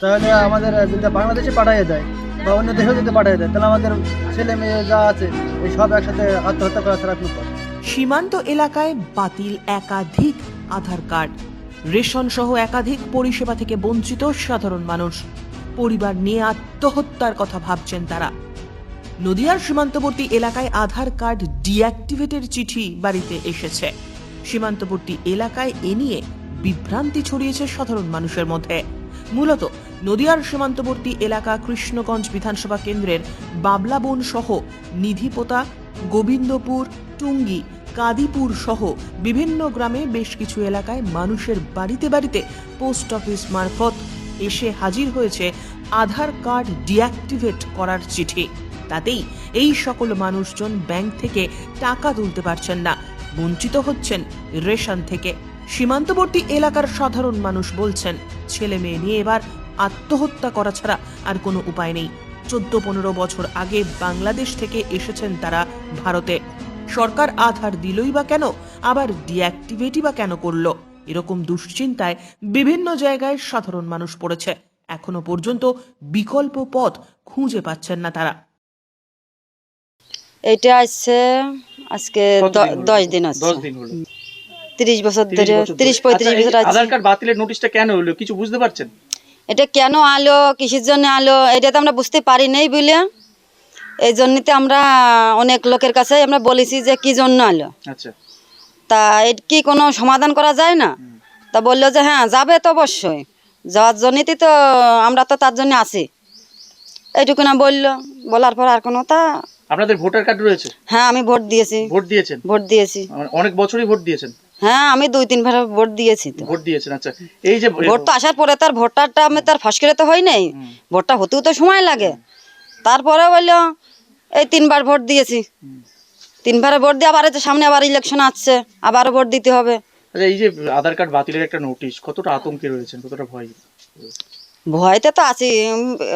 তাহলে আমাদের যদি বাংলাদেশে পাঠিয়ে দেয় বা অন্য দেশেও যদি পাঠিয়ে দেয়, তাহলে আমাদের ছেলে মেয়ে যা আছে এই সব একসাথে আত্মহত্যা করা ছাড়া কোনো পথ। সীমান্ত এলাকায় বাতিল একাধিক আধার কার্ড, রেশন সহ একাধিক পরিষেবা থেকে বঞ্চিত সাধারণ মানুষ। পরিবার নিয়ে আত্মহত্যার কথা ভাবছেন তারা। নদিয়ার সীমান্তবর্তী এলাকায় আধার কার্ড ডিঅ্যাক্টিভেটের চিঠি বাড়িতে এসেছে। সীমান্তবর্তী এলাকায় এ নিয়ে বিভ্রান্তি ছড়িয়েছে সাধারণ মানুষের মধ্যে। মূলত নদিয়ার সীমান্তবর্তী এলাকা কৃষ্ণগঞ্জ বিধানসভা কেন্দ্রের বাবলাবন সহ নিধিপোতা, গোবিন্দপুর, টুঙ্গি, কাদিপুর সহ বিভিন্ন গ্রামে বেশ কিছু এলাকায় মানুষের বাড়িতে বাড়িতে পোস্ট অফিস মারফত এসে হাজির হয়েছে আধার কার্ড ডিঅ্যাক্টিভেট করার চিঠি। তাতেই এই সকল মানুষজন ব্যাংক থেকে টাকা তুলতে পারছেন না, বঞ্চিত হচ্ছেন রেশন থেকে। সীমান্তবর্তী এলাকার সাধারণ মানুষ বলছেন, ছেলে মেয়ে নিয়ে এবার আত্মহত্যা করা ছাড়া আর কোনো উপায় নেই। 14-15 বছর আগে বাংলাদেশ থেকে এসেছেন তারা ভারতে। সরকার আধার দিলই বা কেন, আবার ডিঅ্যাক্টিভেটই বা কেন করলো? এরকম দুশ্চিন্তায় বিভিন্ন জায়গায় সাধারণ মানুষ পড়েছে। এখনো পর্যন্ত বিকল্প পথ খুঁজে পাচ্ছেন না তারা। এইটা আসছে আজকে 10 দিন আছে। 10 দিন হলো। 30 বছর ধরে 30-35 বছর আছে। আধার কার্ড বাতিলের নোটিশটা কেন হলো কিছু বুঝতে পারছেন? এটা কেন আলো, কিসের জন্য আলো, এটা তো আমরা বুঝতে পারি নাই বলে এই জন্যতে আমরা অনেক লোকের কাছে আমরা বলেছি যে কি জন্য আলো। আচ্ছা, তা এর কি কোনো সমাধান করা যায় না? তা বললো যে হ্যাঁ যাবে তো অবশ্যই, যাওয়ার জন্যই তো আমরা তো তার জন্য আছি, এইটুকু না বললো। বলার পর আর কোনো তা। আপনাদের ভোটার কার্ড রয়েছে? হ্যাঁ আমি ভোট দিয়েছি। ভোট দিয়েছেন? ভোট দিয়েছি। অনেক বছরই ভোট দিয়েছেন? হ্যাঁ আমি 2-3 বার ভোট দিয়েছি। তো ভোট দিয়েছেন। আচ্ছা, এই যে ভোট তো আসার পরে তার ভোটারটা আমি তার ফাঁস করে তো হয় নাই, ভোটটা হতেও তো সময় লাগে। তারপরে বললো এই 3 বার ভোট দিয়েছি, 3 বারে ভোট দিয়ে আবার এই যে সামনে আবার ইলেকশন আসছে, আবারও ভোট দিতে হবে। আচ্ছা, এই যে আধার কার্ড বাতিলের একটা নোটিশ, কতটা আতঙ্কে রয়েছেন, কতটা ভয়? ভয়তে তো আছি,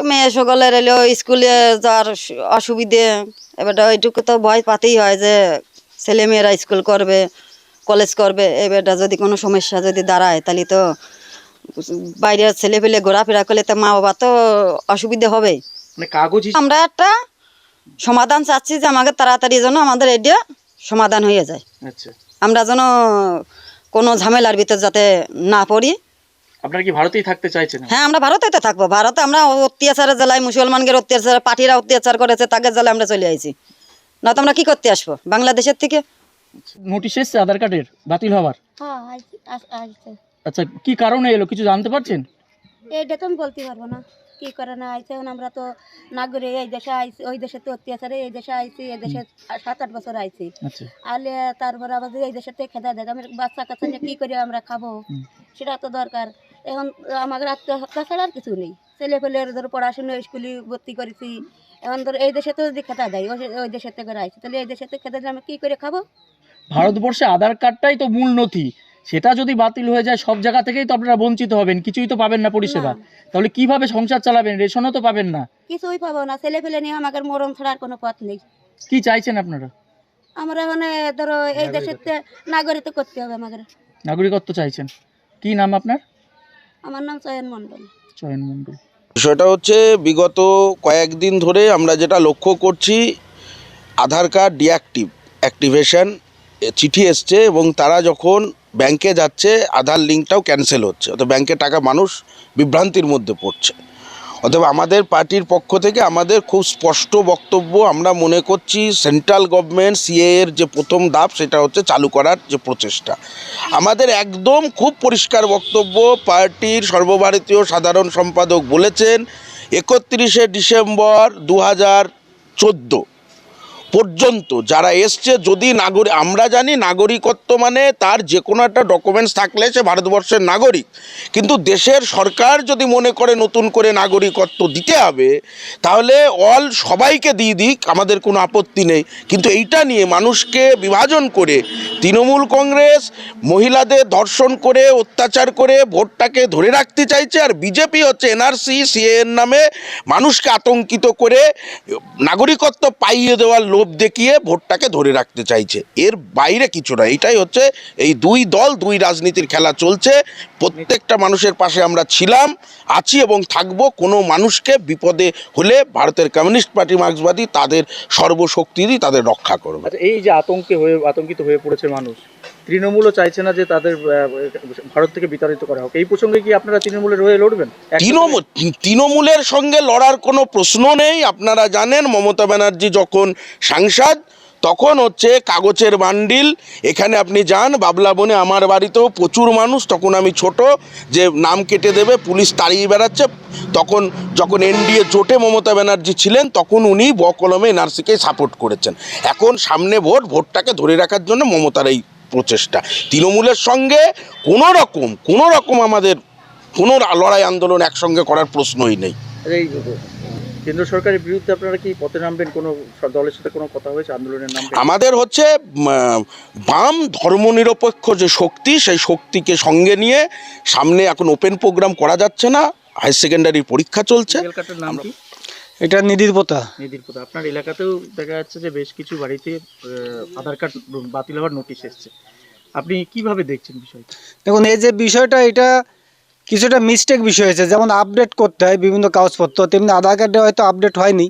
মেয়ে সকলের এলো স্কুলে যাওয়ার অসুবিধে, এবার ওইটুকু তো ভয় পাতেই হয় যে ছেলে মেয়েরা স্কুল করবে, কলেজ করবে, এবারটা যদি কোনো সমস্যা যদি দাঁড়ায় তাহলে তো বাইরে ছেলে পেলে ঘোরাফেরা করলে তো মা বাবা তো অসুবিধে হবে। মানে কাগজ আমরা একটা সমাধান চাচ্ছি যে আমাকে তাড়াতাড়ি যেন আমাদের এটা সমাধান হয়ে যায়। আচ্ছা, আমরা যেন কোনো ঝামেলার ভিতর যাতে না পড়ি। আপনারা কি ভারতেই থাকতে চাইছেন? হ্যাঁ আমরা ভারতে তো থাকবো। ভারতে আমরা অত্যাচারের জেলায় মুসলমানদের অত্যাচার, পার্টিরা অত্যাচার করেছে, তাকে জেলায় আমরা চলে আইছি, না তো আমরা কি করতে আসবো বাংলাদেশের থেকে? নোটিশ এসছে আধার কার্ডের বাতিল হওয়ার? আচ্ছা, কি কারণে এলো কিছু জানতে পারছেন? এইটা তো আমি বলতে পারবো না কি করে না আইছে। এখন আমরা তো নাগরে এই দেশে আইছি, ওই দেশে তো অত্যাচারে এই দেশে আইছি, এই দেশে 7-8 বছর আইছি। আচ্ছা, আলে তারপরে আবার এই দেশে থেকে খেতে দেয়, আমি বাচ্চা কাচ্চা নিয়ে কি করে আমরা খাবো, সেটা তো দরকার। এখন আমাদের আত্মহত্যা ছাড়া আর কিছু নেই। ছেলে পেলের ধরো পড়াশুনো স্কুলে ভর্তি করেছি, এখন ধরো এই দেশে তো যদি খেতে দেয়, ওই দেশের থেকে আইছি, তাহলে এই দেশে থেকে খেতে দিলে আমি কি করে খাবো? ভারতবর্ষে আধার কার্ডটাই তো মূল নথি, সেটা যদি বাতিল হয়ে যায় সব জায়গা থেকেই তো আপনারা বঞ্চিত হবেন, কিছুই তো পাবেন না পরিষেবা। তাহলে কিভাবে সংসার চালাবেন? রেশনও তো পাবেন না। কিছুই পাবো না, ছেলে পেলে নিয়ে আমাদের মরণ ছাড়া আর কোনো পথ নেই। কি চাইছেন আপনারা? আমরা এখন ধরো এই দেশের নাগরিক করতে হবে আমাদের। নাগরিকত্ব চাইছেন? কি নাম আপনার? আমার নাম চয়ন মণ্ডল। চয়ন মণ্ডল। বিষয়টা হচ্ছে বিগত কয়েকদিন ধরে আমরা যেটা লক্ষ্য করছি, আধার কার্ড অ্যাক্টিভেশন চিঠি এসছে এবং তারা যখন ব্যাংকে যাচ্ছে আধার লিঙ্কটাও ক্যান্সেল হচ্ছে, অর্থাৎ ব্যাংকে টাকা মানুষ বিভ্রান্তির মধ্যে পড়ছে। অথবা আমাদের পার্টির পক্ষ থেকে আমাদের খুব স্পষ্ট বক্তব্য, আমরা মনে করছি সেন্ট্রাল গভর্নমেন্ট সিএএর যে প্রথম ধাপ সেটা হচ্ছে চালু করার যে প্রচেষ্টা। আমাদের একদম খুব পরিষ্কার বক্তব্য, পার্টির সর্বভারতীয় সাধারণ সম্পাদক বলেছেন 31শে ডিসেম্বর 2014 পর্যন্ত যারা এসছে, যদি আমরা জানি নাগরিকত্ব মানে তার যে কোনো একটা ডকুমেন্টস থাকলে সে ভারতবর্ষের নাগরিক, কিন্তু দেশের সরকার যদি মনে করে নতুন করে নাগরিকত্ব দিতে হবে তাহলে সবাইকে দিয়ে দিক, আমাদের কোনো আপত্তি নেই। কিন্তু এইটা নিয়ে মানুষকে বিভাজন করে তৃণমূল কংগ্রেস মহিলাদের ধর্ষণ করে অত্যাচার করে ভোটটাকে ধরে রাখতে চাইছে, আর বিজেপি হচ্ছে এনআরসি সিএএর নামে মানুষকে আতঙ্কিত করে নাগরিকত্ব পাইয়ে দেওয়ার লোভ দেখিয়ে ভোটটাকে ধরে রাখতে চাইছে, এর বাইরে কিছু না। এটাই হচ্ছে এই দুই দল, দুই রাজনীতির খেলা চলছে। প্রত্যেকটা মানুষের পাশে আমরা ছিলাম, আছি এবং থাকবো। কোনো মানুষকে বিপদে হলে ভারতের কমিউনিস্ট পার্টি মার্ক্সবাদী তাদের সর্বশক্তি দিয়ে তাদের রক্ষা করবে। আচ্ছা, এই যে আতঙ্কিত হয়ে পড়েছে মানুষ, তৃণমূলও চাইছে না যে তাদের ভারত থেকে বিতাড়িত করা হোক। এই প্রসঙ্গে কি আপনারা তৃণমূলের হয়ে লড়বেন? তৃণমূলের সঙ্গে লড়ার কোনো প্রশ্ন নেই। আপনারা জানেন মমতা ব্যানার্জি যখন সাংসদ তখন হচ্ছে কাগজের বান্ডিল। এখানে আপনি যান বাবলা বনে, আমার বাড়িতেও প্রচুর মানুষ, তখন আমি ছোট, যে নাম কেটে দেবে পুলিশ তাড়িয়ে বেড়াচ্ছে। তখন যখন এনডিএ জোটে মমতা ব্যানার্জি ছিলেন তখন উনি বকলমে এনআরসিকে সাপোর্ট করেছেন। এখন সামনে ভোটটাকে ধরে রাখার জন্য মমতার এই প্রচেষ্টা। তৃণমূলের সঙ্গে কোনো রকম আমাদের কোনো লড়াই আন্দোলন একসঙ্গে করার প্রশ্নই নেই। এই কেন্দ্র সরকারের বিরুদ্ধে আপনারা কি পথে নামবেন? কোনো দলের সাথে কোনো কথা হয়েছে আন্দোলনের নামে? আমাদের হচ্ছে বাম ধর্মনিরপেক্ষ যে শক্তি, সেই শক্তিকে সঙ্গে নিয়ে সামনে এখন ওপেন প্রোগ্রাম করা যাচ্ছে না, হায়ার সেকেন্ডারি পরীক্ষা চলছে। এলাকাটার নাম কি? এটা নিধির পোতা। আপনার এলাকাতেও দেখা যাচ্ছে যে বেশ কিছু বাড়িতে আধার কার্ড বাতিল হওয়ার নোটিশ এসছে, আপনি কিভাবে দেখছেন বিষয়টা? দেখুন, এই যে বিষয়টা, এটা কিছুটা মিস্টেক বিষয় হয়েছে। যেমন আপডেট করতে হয় বিভিন্ন কাগজপত্র, তেমনি আধার কার্ডে হয়তো আপডেট হয়নি।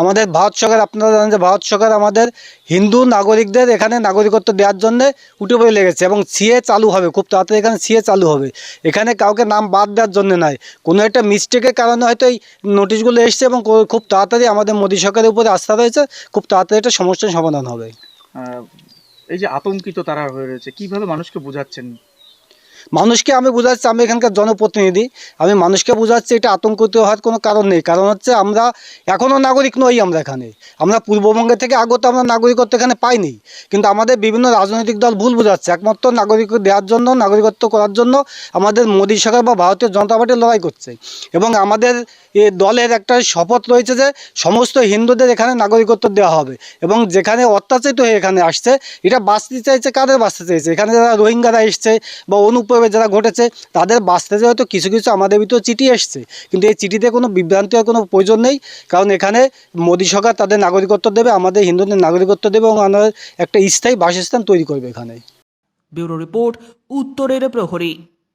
আমাদের ভারত সরকার, আপনারা জানেন যে ভারত সরকার আমাদের হিন্দু নাগরিকদের এখানে নাগরিকত্ব দেওয়ার জন্য উঠে পড়ে লেগেছে এবং সিএ চালু হবে খুব তাড়াতাড়ি। এখানে সিএ চালু হবে, এখানে কাউকে নাম বাদ দেওয়ার জন্য নয়। কোনো একটা মিস্টেকের কারণে হয়তো এই নোটিশগুলো এসছে এবং খুব তাড়াতাড়ি আমাদের মোদী সরকারের উপরে আস্থা রয়েছে, খুব তাড়াতাড়ি একটা সমস্যার সমাধান হবে। এই যে আতঙ্কিত তারা হয়ে রয়েছে, কিভাবে মানুষকে বোঝাচ্ছেন? মানুষকে আমি বোঝাচ্ছি, আমি এখানকার জনপ্রতিনিধি, আমি মানুষকে বোঝাচ্ছি এটা আতঙ্কিত হওয়ার কোনো কারণ নেই। কারণ হচ্ছে আমরা এখনও নাগরিক নই। আমরা পূর্ববঙ্গে থেকে আগত আমরা নাগরিকত্ব এখানে পাইনি, কিন্তু আমাদের বিভিন্ন রাজনৈতিক দল ভুল বোঝাচ্ছে। একমাত্র নাগরিক দেওয়ার জন্য, নাগরিকত্ব করার জন্য আমাদের মোদী সরকার বা ভারতীয় জনতা পার্টি লড়াই করছে। এবং আমাদের এই দলের একটা শপথ রয়েছে যে সমস্ত হিন্দুদের এখানে নাগরিকত্ব দেওয়া হবে। এবং যেখানে অত্যাচারিত হয়ে এখানে আসছে, এটা বাঁচতে চাইছে, কাদের বাঁচতে চাইছে? এখানে যারা রোহিঙ্গারা এসছে বা অনুপ্রবেশ যারা ঘটেছে তাদের বাঁচতে যে হয়তো কিছু কিছু আমাদের ভিতরে চিঠি এসছে, কিন্তু এই চিঠিতে কোনো বিভ্রান্তি হওয়ার কোনো প্রয়োজন নেই। কারণ এখানে মোদী সরকার তাদের নাগরিকত্ব দেবে, আমাদের হিন্দুদের নাগরিকত্ব দেবে এবং আমাদের একটা স্থায়ী বাসস্থান তৈরি করবে এখানে। ব্যুরো রিপোর্ট, উত্তরের প্রহরী।